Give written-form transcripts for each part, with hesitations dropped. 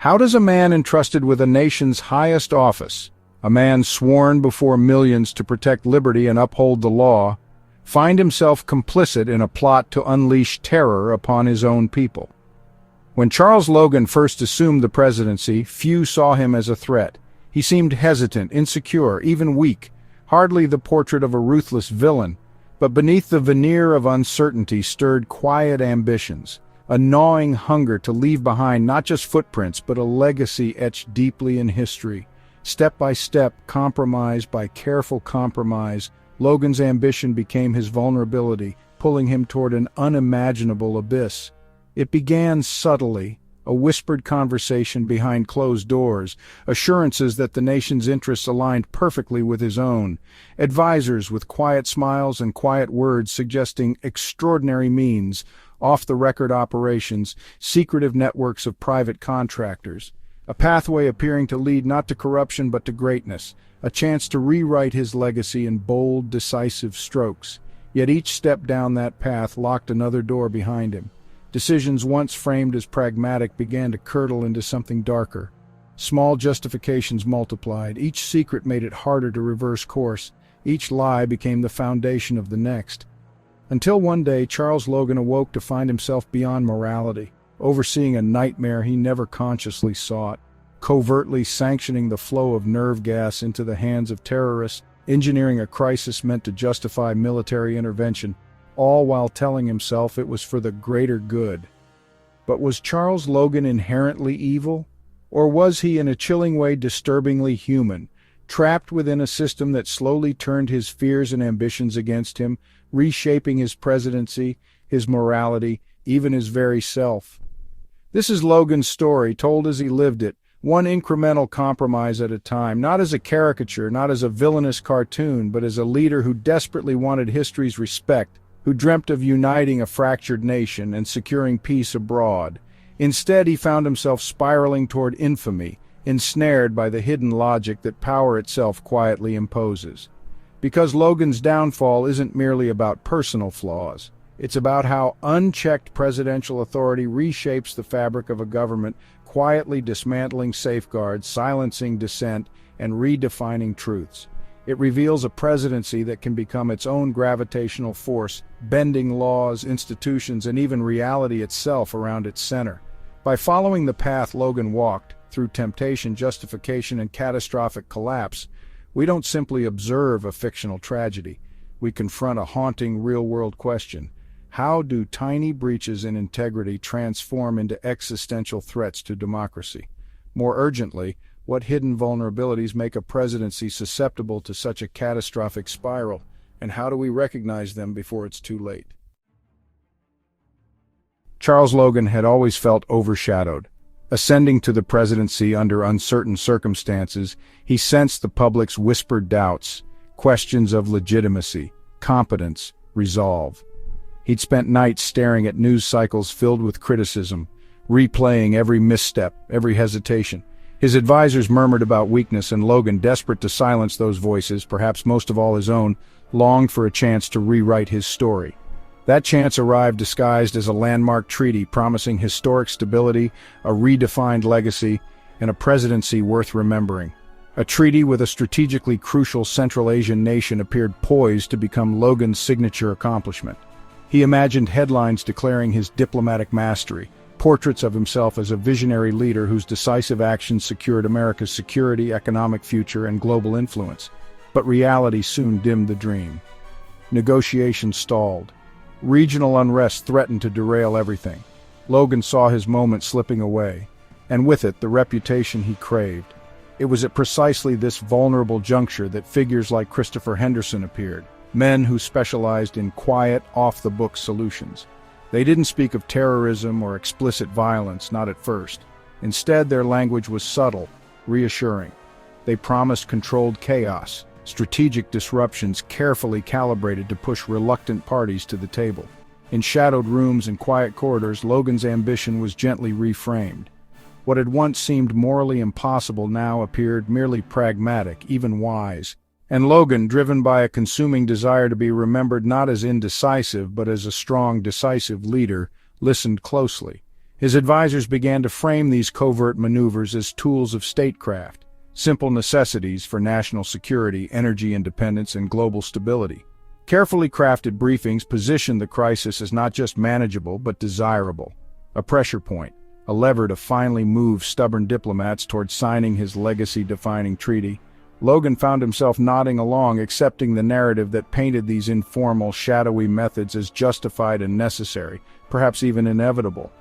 How does a man entrusted with a nation's highest office, a man sworn before millions to protect liberty and uphold the law, find himself complicit in a plot to unleash terror upon his own people? When Charles Logan first assumed the presidency, few saw him as a threat. He seemed hesitant, insecure, even weak, hardly the portrait of a ruthless villain, but beneath the veneer of uncertainty stirred quiet ambitions, a gnawing hunger to leave behind not just footprints, but a legacy etched deeply in history. Step by step, compromise by careful compromise, Logan's ambition became his vulnerability, pulling him toward an unimaginable abyss. It began subtly, a whispered conversation behind closed doors, assurances that the nation's interests aligned perfectly with his own, advisors with quiet smiles and quiet words suggesting extraordinary means, off-the-record operations, secretive networks of private contractors, a pathway appearing to lead not to corruption but to greatness, a chance to rewrite his legacy in bold, decisive strokes. Yet each step down that path locked another door behind him. Decisions once framed as pragmatic began to curdle into something darker. Small justifications multiplied. Each secret made it harder to reverse course. Each lie became the foundation of the next. Until one day, Charles Logan awoke to find himself beyond morality, overseeing a nightmare he never consciously sought, covertly sanctioning the flow of nerve gas into the hands of terrorists, engineering a crisis meant to justify military intervention, all while telling himself it was for the greater good. But was Charles Logan inherently evil? Or was he in a chilling way disturbingly human, trapped within a system that slowly turned his fears and ambitions against him, reshaping his presidency, his morality, even his very self? This is Logan's story, told as he lived it, one incremental compromise at a time, not as a caricature, not as a villainous cartoon, but as a leader who desperately wanted history's respect, who dreamt of uniting a fractured nation and securing peace abroad. Instead, he found himself spiraling toward infamy, ensnared by the hidden logic that power itself quietly imposes. Because Logan's downfall isn't merely about personal flaws. It's about how unchecked presidential authority reshapes the fabric of a government, quietly dismantling safeguards, silencing dissent, and redefining truths. It reveals a presidency that can become its own gravitational force, bending laws, institutions, and even reality itself around its center. By following the path Logan walked, through temptation, justification, and catastrophic collapse, we don't simply observe a fictional tragedy. We confront a haunting, real-world question. How do tiny breaches in integrity transform into existential threats to democracy? More urgently, what hidden vulnerabilities make a presidency susceptible to such a catastrophic spiral, and how do we recognize them before it's too late? Charles Logan had always felt overshadowed. Ascending to the presidency under uncertain circumstances, he sensed the public's whispered doubts, questions of legitimacy, competence, resolve. He'd spent nights staring at news cycles filled with criticism, replaying every misstep, every hesitation. His advisors murmured about weakness, and Logan, desperate to silence those voices, perhaps most of all his own, longed for a chance to rewrite his story. That chance arrived disguised as a landmark treaty promising historic stability, a redefined legacy, and a presidency worth remembering. A treaty with a strategically crucial Central Asian nation appeared poised to become Logan's signature accomplishment. He imagined headlines declaring his diplomatic mastery, portraits of himself as a visionary leader whose decisive actions secured America's security, economic future, and global influence. But reality soon dimmed the dream. Negotiations stalled. Regional unrest threatened to derail everything. Logan saw his moment slipping away, and with it the reputation he craved. It was at precisely this vulnerable juncture that figures like Christopher Henderson appeared, men who specialized in quiet, off-the-book solutions. They didn't speak of terrorism or explicit violence, not at first. Instead, their language was subtle, reassuring. They promised controlled chaos, strategic disruptions carefully calibrated to push reluctant parties to the table. In shadowed rooms and quiet corridors, Logan's ambition was gently reframed. What had once seemed morally impossible now appeared merely pragmatic, even wise. And Logan, driven by a consuming desire to be remembered not as indecisive but as a strong, decisive leader, listened closely. His advisors began to frame these covert maneuvers as tools of statecraft, simple necessities for national security, energy independence, and global stability. Carefully crafted briefings positioned the crisis as not just manageable but desirable, a pressure point, a lever to finally move stubborn diplomats toward signing his legacy-defining treaty. Logan found himself nodding along, accepting the narrative that painted these informal, shadowy methods as justified and necessary, perhaps even inevitable.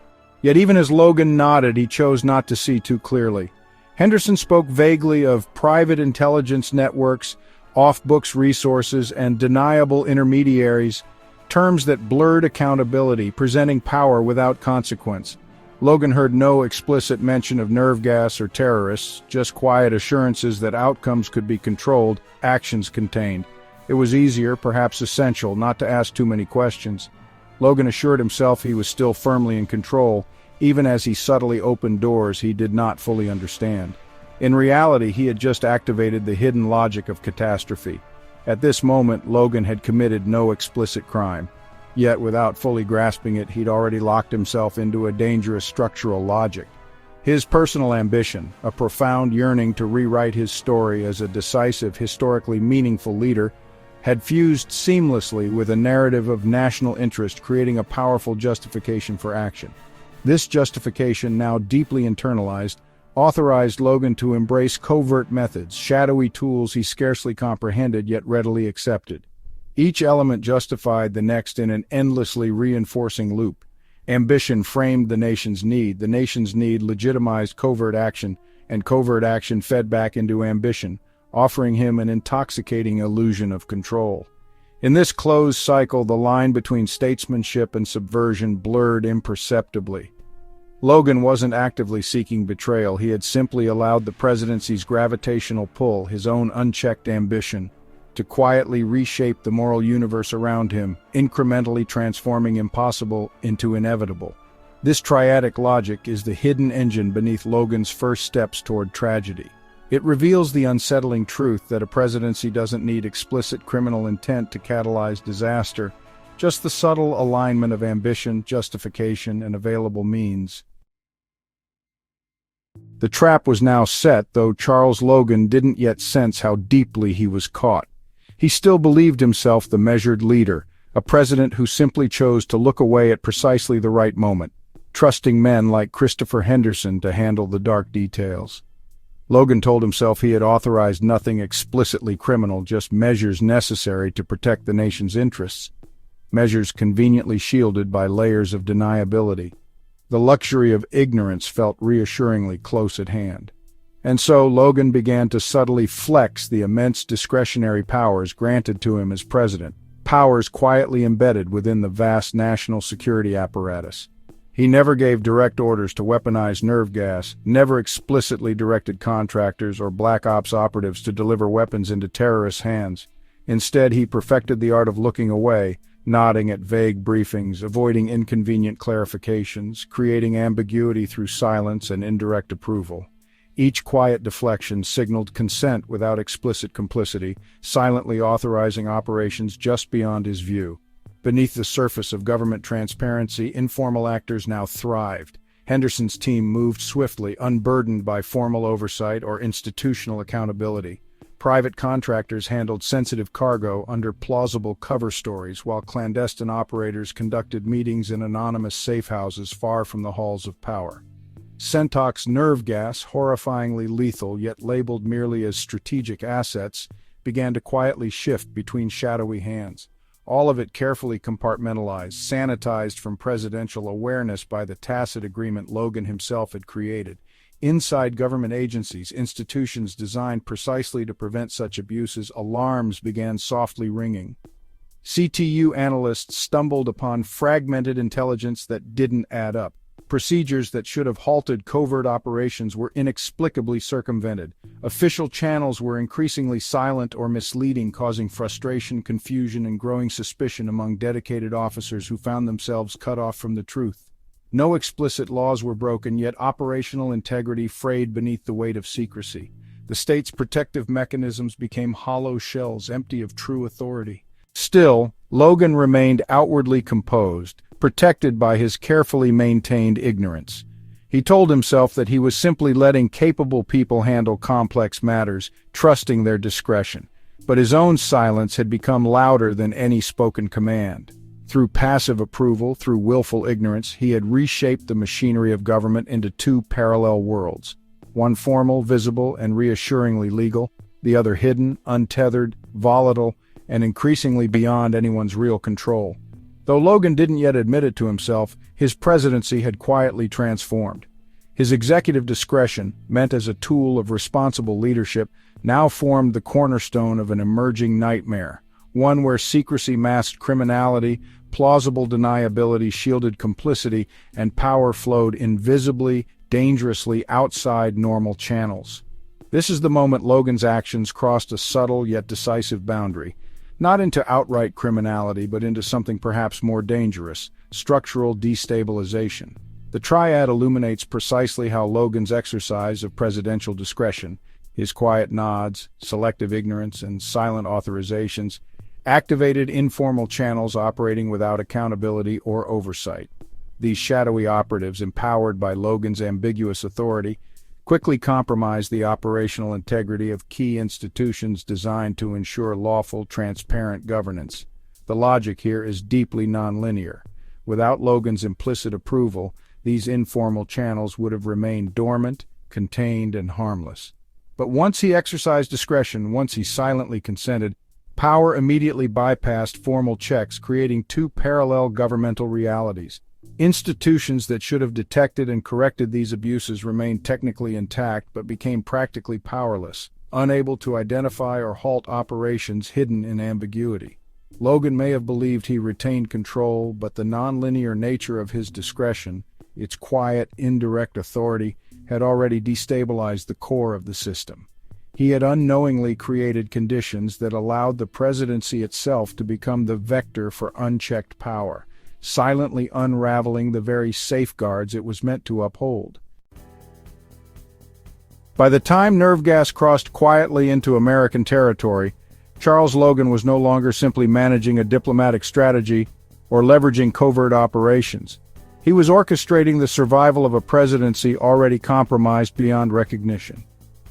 Yet even as Logan nodded, he chose not to see too clearly. Henderson spoke vaguely of private intelligence networks, off-books resources, and deniable intermediaries, terms that blurred accountability, presenting power without consequence. Logan heard no explicit mention of nerve gas or terrorists, just quiet assurances that outcomes could be controlled, actions contained. It was easier, perhaps essential, not to ask too many questions. Logan assured himself he was still firmly in control, even as he subtly opened doors he did not fully understand. In reality, he had just activated the hidden logic of catastrophe. At this moment, Logan had committed no explicit crime. Yet, without fully grasping it, he'd already locked himself into a dangerous structural logic. His personal ambition, a profound yearning to rewrite his story as a decisive, historically meaningful leader, had fused seamlessly with a narrative of national interest, creating a powerful justification for action. This justification, now deeply internalized, authorized Logan to embrace covert methods, shadowy tools he scarcely comprehended yet readily accepted. Each element justified the next in an endlessly reinforcing loop. Ambition framed the nation's need legitimized covert action, and covert action fed back into ambition, offering him an intoxicating illusion of control. In this closed cycle, the line between statesmanship and subversion blurred imperceptibly. Logan wasn't actively seeking betrayal. He had simply allowed the presidency's gravitational pull, his own unchecked ambition, to quietly reshape the moral universe around him, incrementally transforming impossible into inevitable. This triadic logic is the hidden engine beneath Logan's first steps toward tragedy. It reveals the unsettling truth that a presidency doesn't need explicit criminal intent to catalyze disaster, just the subtle alignment of ambition, justification, and available means. The trap was now set, though Charles Logan didn't yet sense how deeply he was caught. He still believed himself the measured leader, a president who simply chose to look away at precisely the right moment, trusting men like Christopher Henderson to handle the dark details. Logan told himself he had authorized nothing explicitly criminal, just measures necessary to protect the nation's interests, measures conveniently shielded by layers of deniability. The luxury of ignorance felt reassuringly close at hand. And so Logan began to subtly flex the immense discretionary powers granted to him as president, powers quietly embedded within the vast national security apparatus. He never gave direct orders to weaponize nerve gas, never explicitly directed contractors or black ops operatives to deliver weapons into terrorists' hands. Instead, he perfected the art of looking away, nodding at vague briefings, avoiding inconvenient clarifications, creating ambiguity through silence and indirect approval. Each quiet deflection signaled consent without explicit complicity, silently authorizing operations just beyond his view. Beneath the surface of government transparency, informal actors now thrived. Henderson's team moved swiftly, unburdened by formal oversight or institutional accountability. Private contractors handled sensitive cargo under plausible cover stories, while clandestine operators conducted meetings in anonymous safe houses far from the halls of power. Centok's nerve gas, horrifyingly lethal yet labeled merely as strategic assets, began to quietly shift between shadowy hands. All of it carefully compartmentalized, sanitized from presidential awareness by the tacit agreement Logan himself had created. Inside government agencies, institutions designed precisely to prevent such abuses, alarms began softly ringing. CTU analysts stumbled upon fragmented intelligence that didn't add up. Procedures that should have halted covert operations were inexplicably circumvented. Official channels were increasingly silent or misleading, causing frustration, confusion, and growing suspicion among dedicated officers who found themselves cut off from the truth. No explicit laws were broken, yet operational integrity frayed beneath the weight of secrecy. The state's protective mechanisms became hollow shells, empty of true authority. Still, Logan remained outwardly composed, protected by his carefully maintained ignorance. He told himself that he was simply letting capable people handle complex matters, trusting their discretion. But his own silence had become louder than any spoken command. Through passive approval, through willful ignorance, he had reshaped the machinery of government into two parallel worlds. One formal, visible, and reassuringly legal, the other hidden, untethered, volatile, and increasingly beyond anyone's real control. Though Logan didn't yet admit it to himself, his presidency had quietly transformed. His executive discretion, meant as a tool of responsible leadership, now formed the cornerstone of an emerging nightmare, one where secrecy masked criminality, plausible deniability shielded complicity, and power flowed invisibly, dangerously outside normal channels. This is the moment Logan's actions crossed a subtle yet decisive boundary, not into outright criminality but into something perhaps more dangerous, structural destabilization. The triad illuminates precisely how Logan's exercise of presidential discretion, his quiet nods, selective ignorance, and silent authorizations, activated informal channels operating without accountability or oversight. These shadowy operatives, empowered by Logan's ambiguous authority, quickly compromised the operational integrity of key institutions designed to ensure lawful, transparent governance. The logic here is deeply nonlinear. Without Logan's implicit approval, these informal channels would have remained dormant, contained, and harmless. But once he exercised discretion, once he silently consented, power immediately bypassed formal checks, creating two parallel governmental realities. Institutions that should have detected and corrected these abuses remained technically intact but became practically powerless, unable to identify or halt operations hidden in ambiguity. Logan may have believed he retained control, but the nonlinear nature of his discretion, its quiet, indirect authority, had already destabilized the core of the system. He had unknowingly created conditions that allowed the presidency itself to become the vector for unchecked power, silently unraveling the very safeguards it was meant to uphold. By the time nerve gas crossed quietly into American territory, Charles Logan was no longer simply managing a diplomatic strategy or leveraging covert operations. He was orchestrating the survival of a presidency already compromised beyond recognition.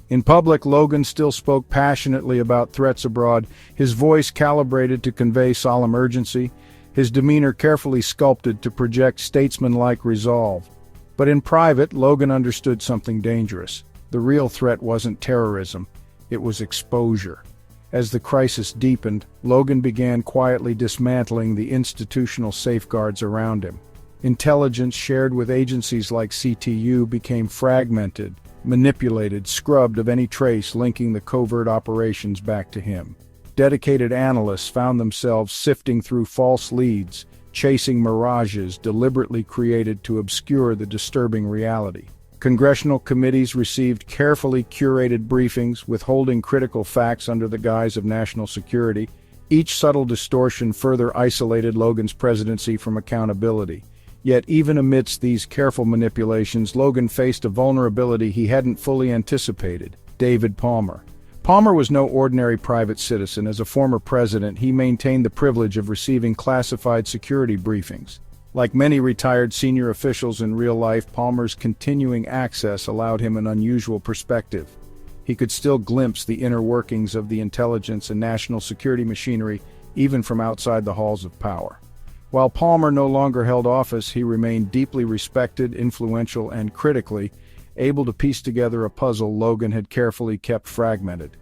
In public, Logan still spoke passionately about threats abroad, his voice calibrated to convey solemn urgency, his demeanor carefully sculpted to project statesman-like resolve. But in private, Logan understood something dangerous. The real threat wasn't terrorism, it was exposure. As the crisis deepened, Logan began quietly dismantling the institutional safeguards around him. Intelligence shared with agencies like CTU became fragmented, manipulated, scrubbed of any trace linking the covert operations back to him. Dedicated analysts found themselves sifting through false leads, chasing mirages deliberately created to obscure the disturbing reality. Congressional committees received carefully curated briefings, withholding critical facts under the guise of national security. Each subtle distortion further isolated Logan's presidency from accountability. Yet even amidst these careful manipulations, Logan faced a vulnerability he hadn't fully anticipated: David Palmer. Palmer was no ordinary private citizen. As a former president, he maintained the privilege of receiving classified security briefings. Like many retired senior officials in real life, Palmer's continuing access allowed him an unusual perspective. He could still glimpse the inner workings of the intelligence and national security machinery, even from outside the halls of power. While Palmer no longer held office, he remained deeply respected, influential, and critically able to piece together a puzzle Logan had carefully kept fragmented.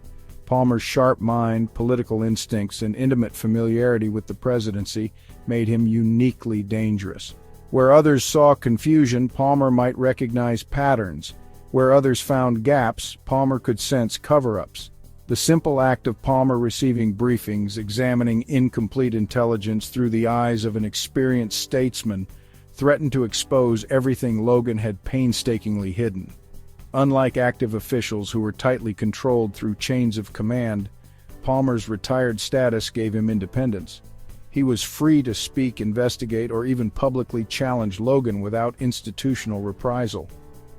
Palmer's sharp mind, political instincts, and intimate familiarity with the presidency made him uniquely dangerous. Where others saw confusion, Palmer might recognize patterns. Where others found gaps, Palmer could sense cover-ups. The simple act of Palmer receiving briefings, examining incomplete intelligence through the eyes of an experienced statesman, threatened to expose everything Logan had painstakingly hidden. Unlike active officials who were tightly controlled through chains of command, Palmer's retired status gave him independence. He was free to speak, investigate, or even publicly challenge Logan without institutional reprisal.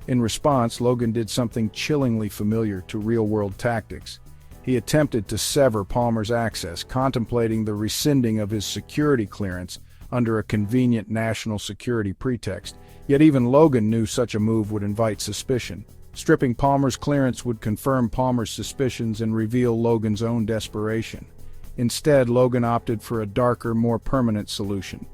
In response, Logan did something chillingly familiar to real-world tactics. He attempted to sever Palmer's access, contemplating the rescinding of his security clearance, under a convenient national security pretext. Yet even Logan knew such a move would invite suspicion. Stripping Palmer's clearance would confirm Palmer's suspicions and reveal Logan's own desperation. Instead, Logan opted for a darker, more permanent solution.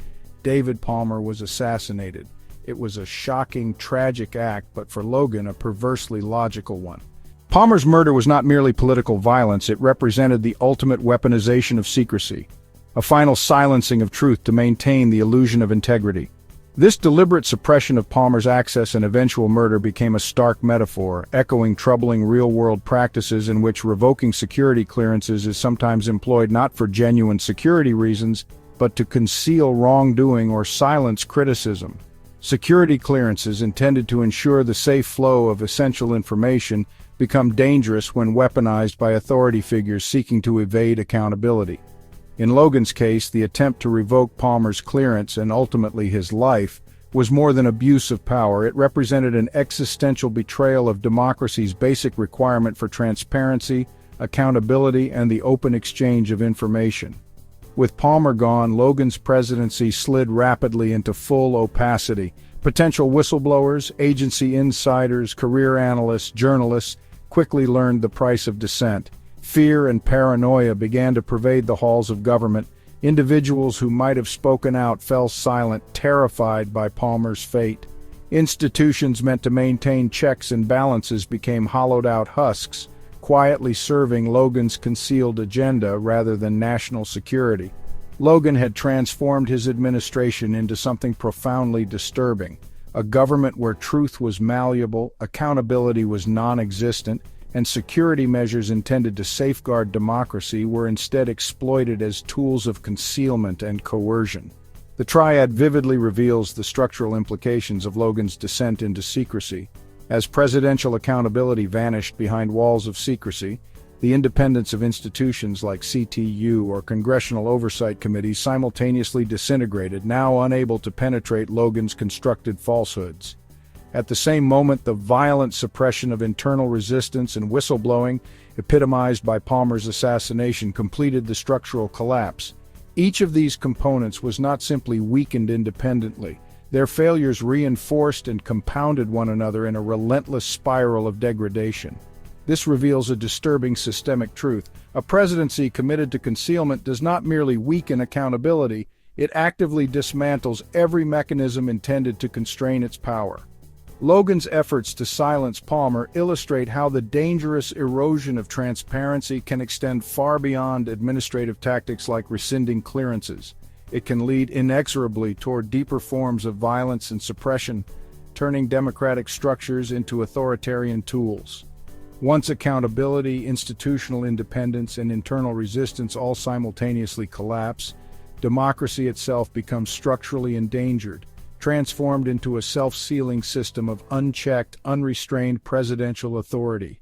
David Palmer was assassinated. It was a shocking, tragic act, but for Logan, a perversely logical one. Palmer's murder was not merely political violence, it represented the ultimate weaponization of secrecy, a final silencing of truth to maintain the illusion of integrity. This deliberate suppression of Palmer's access and eventual murder became a stark metaphor, echoing troubling real-world practices in which revoking security clearances is sometimes employed not for genuine security reasons, but to conceal wrongdoing or silence criticism. Security clearances intended to ensure the safe flow of essential information become dangerous when weaponized by authority figures seeking to evade accountability. In Logan's case, the attempt to revoke Palmer's clearance and ultimately his life was more than abuse of power. It represented an existential betrayal of democracy's basic requirement for transparency, accountability, and the open exchange of information. With Palmer gone, Logan's presidency slid rapidly into full opacity. Potential whistleblowers, agency insiders, career analysts, journalists quickly learned the price of dissent. Fear and paranoia began to pervade the halls of government. Individuals who might have spoken out fell silent, terrified by Palmer's fate. Institutions meant to maintain checks and balances became hollowed-out husks, quietly serving Logan's concealed agenda rather than national security. Logan had transformed his administration into something profoundly disturbing, a government where truth was malleable, accountability was non-existent, and security measures intended to safeguard democracy were instead exploited as tools of concealment and coercion. The triad vividly reveals the structural implications of Logan's descent into secrecy. As presidential accountability vanished behind walls of secrecy, the independence of institutions like CTU or congressional oversight committees simultaneously disintegrated, now unable to penetrate Logan's constructed falsehoods. At the same moment, the violent suppression of internal resistance and whistleblowing, epitomized by Palmer's assassination, completed the structural collapse. Each of these components was not simply weakened independently. Their failures reinforced and compounded one another in a relentless spiral of degradation. This reveals a disturbing systemic truth. A presidency committed to concealment does not merely weaken accountability, it actively dismantles every mechanism intended to constrain its power. Logan's efforts to silence Palmer illustrate how the dangerous erosion of transparency can extend far beyond administrative tactics like rescinding clearances. It can lead inexorably toward deeper forms of violence and suppression, turning democratic structures into authoritarian tools. Once accountability, institutional independence, and internal resistance all simultaneously collapse, democracy itself becomes structurally endangered, transformed into a self-sealing system of unchecked, unrestrained presidential authority.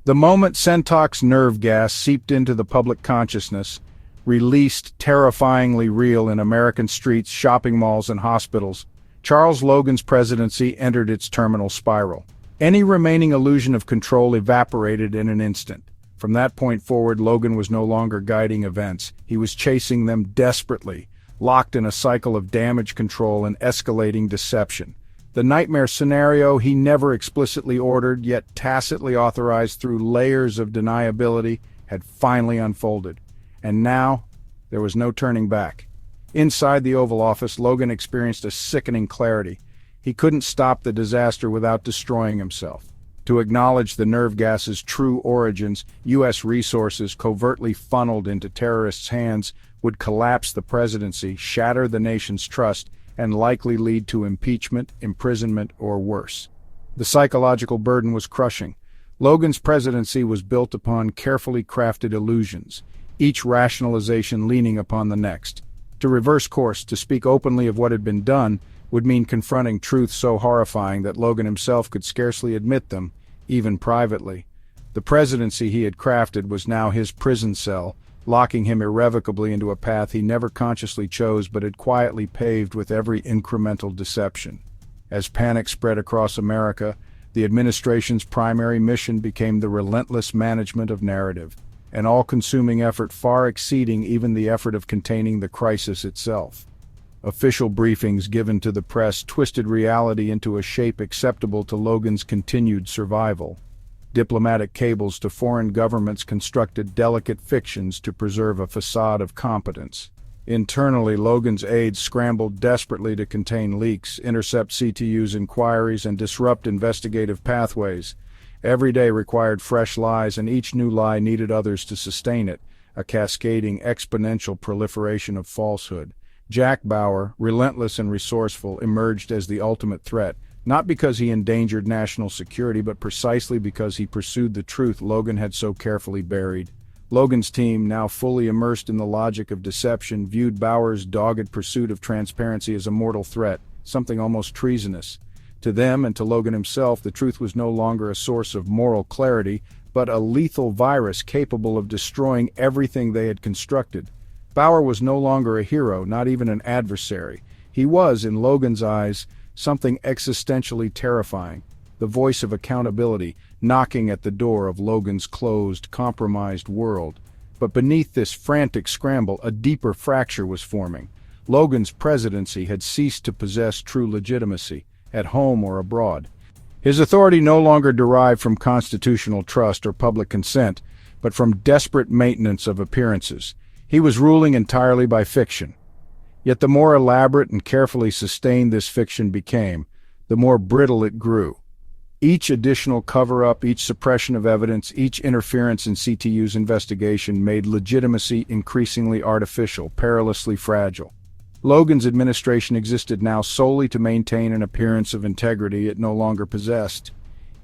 The moment Sentox nerve gas seeped into the public consciousness, released terrifyingly real in American streets, shopping malls, and hospitals, Charles Logan's presidency entered its terminal spiral. Any remaining illusion of control evaporated in an instant. From that point forward, Logan was no longer guiding events. He was chasing them desperately, locked in a cycle of damage control and escalating deception. The nightmare scenario he never explicitly ordered, yet tacitly authorized through layers of deniability, had finally unfolded. And now, there was no turning back. Inside the Oval Office, Logan experienced a sickening clarity. He couldn't stop the disaster without destroying himself. To acknowledge the nerve gas's true origins, U.S. resources covertly funneled into terrorists' hands would collapse the presidency, shatter the nation's trust, and likely lead to impeachment, imprisonment, or worse. The psychological burden was crushing. Logan's presidency was built upon carefully crafted illusions, each rationalization leaning upon the next. To reverse course, to speak openly of what had been done, would mean confronting truths so horrifying that Logan himself could scarcely admit them, even privately. The presidency he had crafted was now his prison cell, locking him irrevocably into a path he never consciously chose but had quietly paved with every incremental deception. As panic spread across America, the administration's primary mission became the relentless management of narrative. an all-consuming effort far exceeding even the effort of containing the crisis itself. Official briefings given to the press twisted reality into a shape acceptable to Logan's continued survival. Diplomatic cables to foreign governments constructed delicate fictions to preserve a facade of competence. Internally, Logan's aides scrambled desperately to contain leaks, intercept CTU's inquiries, and disrupt investigative pathways. Every day required fresh lies, and each new lie needed others to sustain it, a cascading, exponential proliferation of falsehood. Jack Bauer, relentless and resourceful, emerged as the ultimate threat, not because he endangered national security, but precisely because he pursued the truth Logan had so carefully buried. Logan's team, now fully immersed in the logic of deception, viewed Bauer's dogged pursuit of transparency as a mortal threat, something almost treasonous. To them, and to Logan himself, the truth was no longer a source of moral clarity, but a lethal virus capable of destroying everything they had constructed. Bauer was no longer a hero, not even an adversary. He was, in Logan's eyes, something existentially terrifying, the voice of accountability, knocking at the door of Logan's closed, compromised world. But beneath this frantic scramble, a deeper fracture was forming. Logan's presidency had ceased to possess true legitimacy, at home or abroad. His authority no longer derived from constitutional trust or public consent, but from desperate maintenance of appearances. He was ruling entirely by fiction. Yet the more elaborate and carefully sustained this fiction became, the more brittle it grew. Each additional cover-up, each suppression of evidence, each interference in CTU's investigation made legitimacy increasingly artificial, perilously fragile. Logan's administration existed now solely to maintain an appearance of integrity it no longer possessed.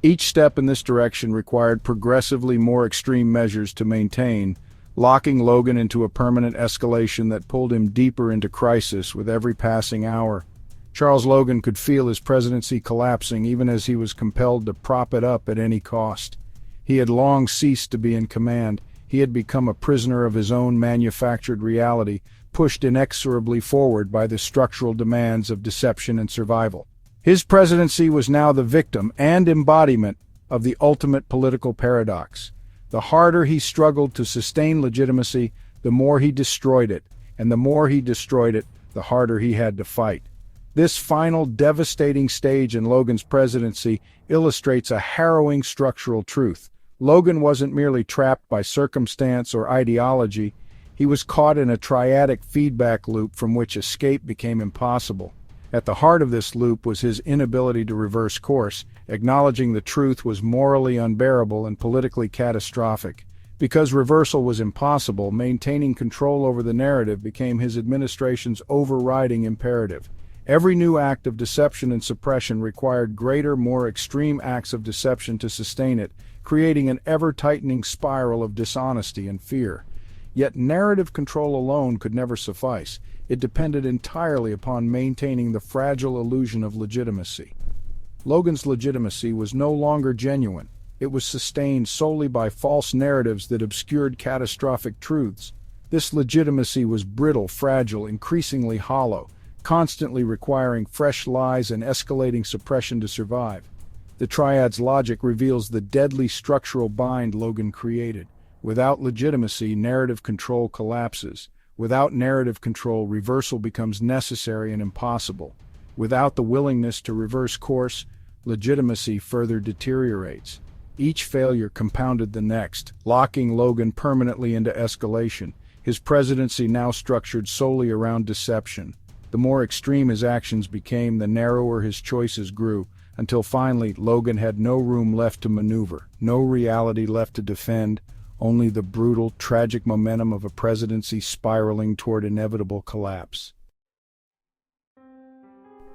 Each step in this direction required progressively more extreme measures to maintain, locking Logan into a permanent escalation that pulled him deeper into crisis with every passing hour. Charles Logan could feel his presidency collapsing even as he was compelled to prop it up at any cost. He had long ceased to be in command. He had become a prisoner of his own manufactured reality, pushed inexorably forward by the structural demands of deception and survival. His presidency was now the victim and embodiment of the ultimate political paradox. The harder he struggled to sustain legitimacy, the more he destroyed it, and the more he destroyed it, the harder he had to fight. This final devastating stage in Logan's presidency illustrates a harrowing structural truth. Logan wasn't merely trapped by circumstance or ideology, he was caught in a triadic feedback loop from which escape became impossible. At the heart of this loop was his inability to reverse course. Acknowledging the truth was morally unbearable and politically catastrophic. Because reversal was impossible, maintaining control over the narrative became his administration's overriding imperative. Every new act of deception and suppression required greater, more extreme acts of deception to sustain it, creating an ever-tightening spiral of dishonesty and fear. Yet narrative control alone could never suffice. It depended entirely upon maintaining the fragile illusion of legitimacy. Logan's legitimacy was no longer genuine. It was sustained solely by false narratives that obscured catastrophic truths. This legitimacy was brittle, fragile, increasingly hollow, constantly requiring fresh lies and escalating suppression to survive. The triads logic reveals the deadly structural bind Logan created. Without legitimacy, narrative control collapses. Without narrative control, reversal becomes necessary and impossible. Without the willingness to reverse course, legitimacy further deteriorates. Each failure compounded the next, locking Logan permanently into escalation, his presidency now structured solely around deception. The more extreme his actions became, the narrower his choices grew, until finally Logan had no room left to maneuver, no reality left to defend, only the brutal, tragic momentum of a presidency spiraling toward inevitable collapse.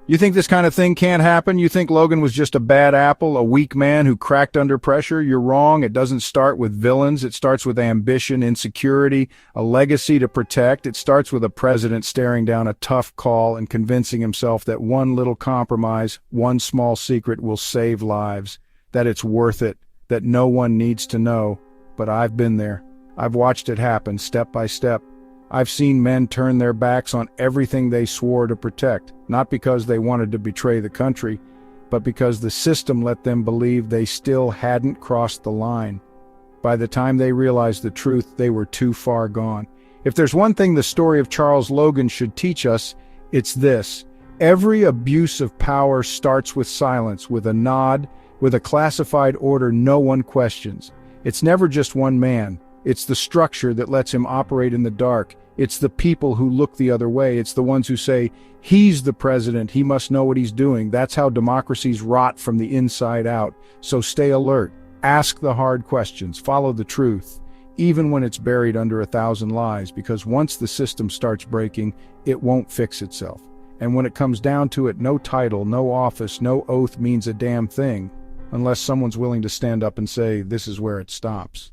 You think this kind of thing can't happen? You think Logan was just a bad apple, a weak man who cracked under pressure? You're wrong. It doesn't start with villains. It starts with ambition, insecurity, a legacy to protect. It starts with a president staring down a tough call and convincing himself that one little compromise, one small secret will save lives, that it's worth it, that no one needs to know. But I've been there. I've watched it happen step by step. I've seen men turn their backs on everything they swore to protect, not because they wanted to betray the country, but because the system let them believe they still hadn't crossed the line. By the time they realized the truth, they were too far gone. If there's one thing the story of Charles Logan should teach us, it's this. Every abuse of power starts with silence, with a nod, with a classified order no one questions. It's never just one man. It's the structure that lets him operate in the dark. It's the people who look the other way. It's the ones who say, he's the president, he must know what he's doing. That's how democracies rot from the inside out. So stay alert. Ask the hard questions. Follow the truth, even when it's buried under 1,000 lies, because once the system starts breaking, it won't fix itself. And when it comes down to it, no title, no office, no oath means a damn thing, unless someone's willing to stand up and say, this is where it stops.